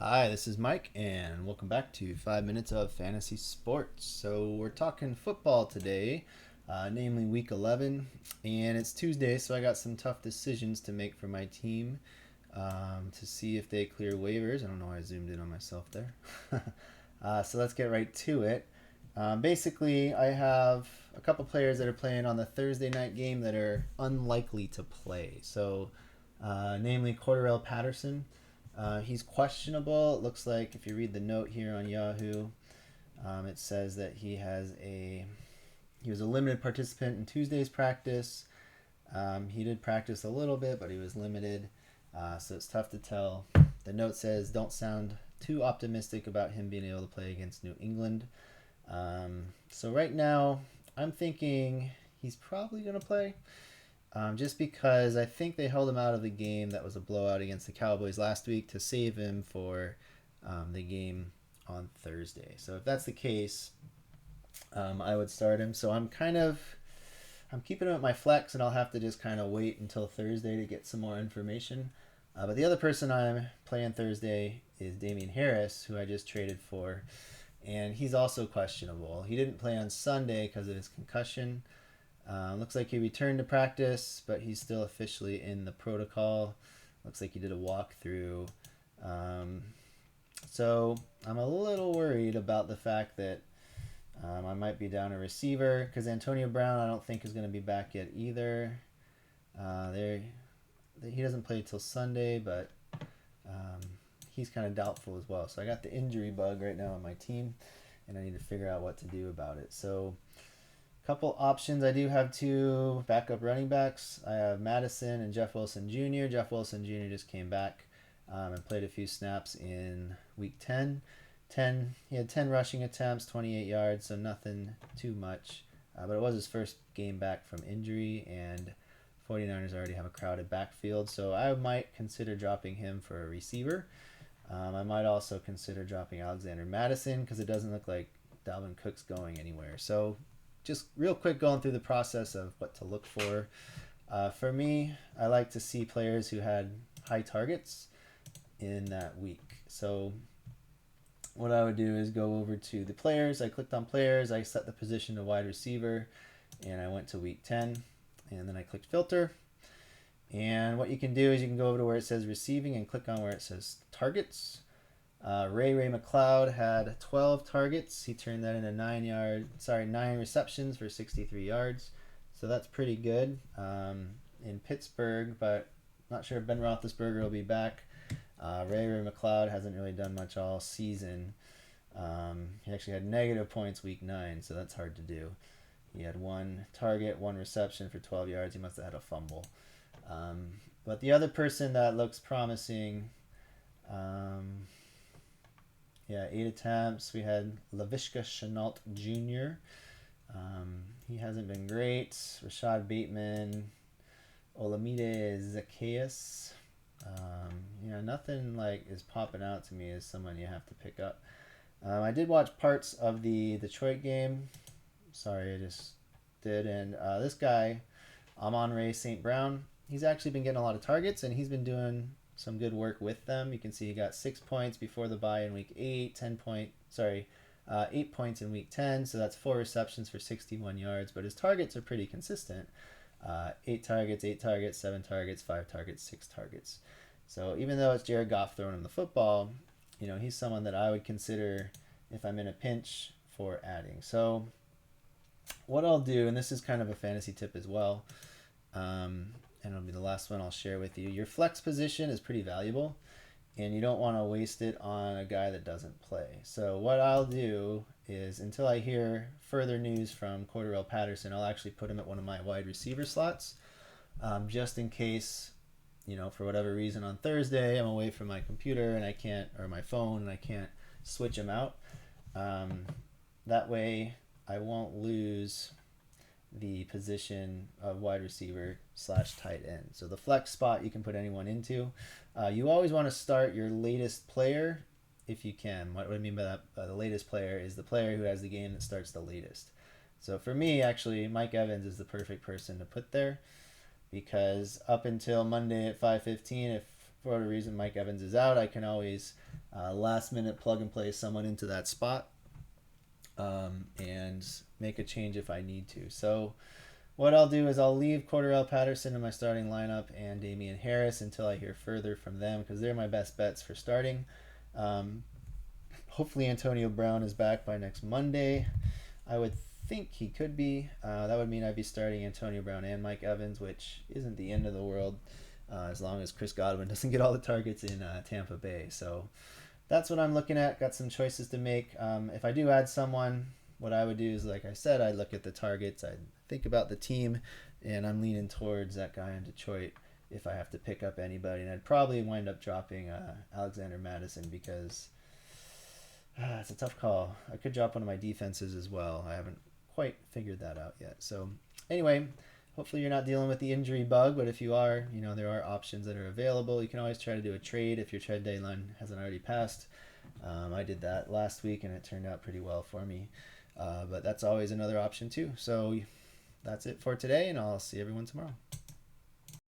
Hi, this is Mike, and welcome back to 5 Minutes of Fantasy Sports. So, we're talking football today, namely Week 11, and it's Tuesday, so I got some tough decisions to make for my team to see if they clear waivers. I don't know why I zoomed in on myself there. So, let's get right to it. Basically, I have a couple players that are playing on the Thursday night game that are unlikely to play. So, namely Cordarelle Patterson. He's questionable. It looks like if you read the note here on Yahoo, it says that he was a limited participant in Tuesday's practice. He did practice a little bit, but he was limited, so it's tough to tell. The note says don't sound too optimistic about him being able to play against New England. So right now, I'm thinking he's probably going to play. Just because I think they held him out of the game that was a blowout against the Cowboys last week to save him for the game on Thursday. So if that's the case, I would start him. So I'm keeping him at my flex, and I'll have to just kind of wait until Thursday to get some more information. But the other person I'm playing Thursday is Damien Harris, who I just traded for, and he's also questionable. He didn't play on Sunday because of his concussion. Looks like he returned to practice, but he's still officially in the protocol. Looks like he did a walkthrough. So I'm a little worried about the fact that I might be down a receiver because Antonio Brown I don't think is going to be back yet either. He doesn't play till Sunday, but he's kind of doubtful as well. So I got the injury bug right now on my team, and I need to figure out what to do about it. So couple options. I do have two backup running backs. I have Madison and Jeff Wilson Jr. Jeff Wilson Jr. just came back and played a few snaps in week 10. He had 10 rushing attempts, 28 yards, so nothing too much. But it was his first game back from injury, and 49ers already have a crowded backfield, so I might consider dropping him for a receiver. I might also consider dropping Alexander Madison because it doesn't look like Dalvin Cook's going anywhere. So just real quick going through the process of what to look for. For me, I like to see players who had high targets in that week. So what I would do is go over to the players. I clicked on players. I set the position to wide receiver, and I went to week 10. And then I clicked filter. And what you can do is you can go over to where it says receiving and click on where it says targets. Ray McLeod had 12 targets. He turned that into 9 receptions for 63 yards. So that's pretty good in Pittsburgh, but not sure if Ben Roethlisberger will be back. Ray McLeod hasn't really done much all season. He actually had negative points week 9, so that's hard to do. He had 1 target, 1 reception for 12 yards. He must have had a fumble. But the other person that looks promising, 8 attempts. We had Laviska Shenault Jr. He hasn't been great. Rashad Bateman, Olamide Zacchaeus. Nothing like is popping out to me as someone you have to pick up. I did watch parts of the Detroit game. Sorry, I just did. And this guy, Amon-Ra St. Brown, he's actually been getting a lot of targets, and he's been doing some good work with them. You can see he got 6 points before the bye in week 8, 8 points in week 10, so that's 4 receptions for 61 yards, but his targets are pretty consistent. 8 targets, 7 targets, 5 targets, 6 targets. So even though it's Jared Goff throwing him the football, he's someone that I would consider if I'm in a pinch for adding. So what I'll do, and this is kind of a fantasy tip as well, and it'll be the last one I'll share with you. Your flex position is pretty valuable, and you don't want to waste it on a guy that doesn't play. So what I'll do is, until I hear further news from Cordarelle Patterson, I'll actually put him at one of my wide receiver slots, just in case, for whatever reason on Thursday I'm away from my computer and I can't, or my phone, and I can't switch him out. That way I won't lose the position of wide receiver / tight end. So the flex spot you can put anyone into. You always want to start your latest player if you can. What I mean by that, the latest player is the player who has the game that starts the latest. So for me, actually, Mike Evans is the perfect person to put there, because up until Monday at 5:15, if for whatever reason Mike Evans is out, I can always last minute plug and play someone into that spot, and make a change if I need to. So what I'll do is I'll leave Cordarelle, Patterson in my starting lineup and Damien Harris until I hear further from them, because they're my best bets for starting. Hopefully Antonio Brown is back by next Monday. I would think he could be. That would mean I'd be starting Antonio Brown and Mike Evans, which isn't the end of the world, as long as Chris Godwin doesn't get all the targets in Tampa Bay. So that's what I'm looking at. Got some choices to make. If I do add someone, what I would do is, like I said, I'd look at the targets, I'd think about the team, and I'm leaning towards that guy in Detroit if I have to pick up anybody. And I'd probably wind up dropping Alexander Madison, because it's a tough call. I could drop one of my defenses as well. I haven't quite figured that out yet. So anyway, hopefully you're not dealing with the injury bug, but if you are, there are options that are available. You can always try to do a trade if your trade deadline hasn't already passed. I did that last week and it turned out pretty well for me. But that's always another option too. So that's it for today, and I'll see everyone tomorrow.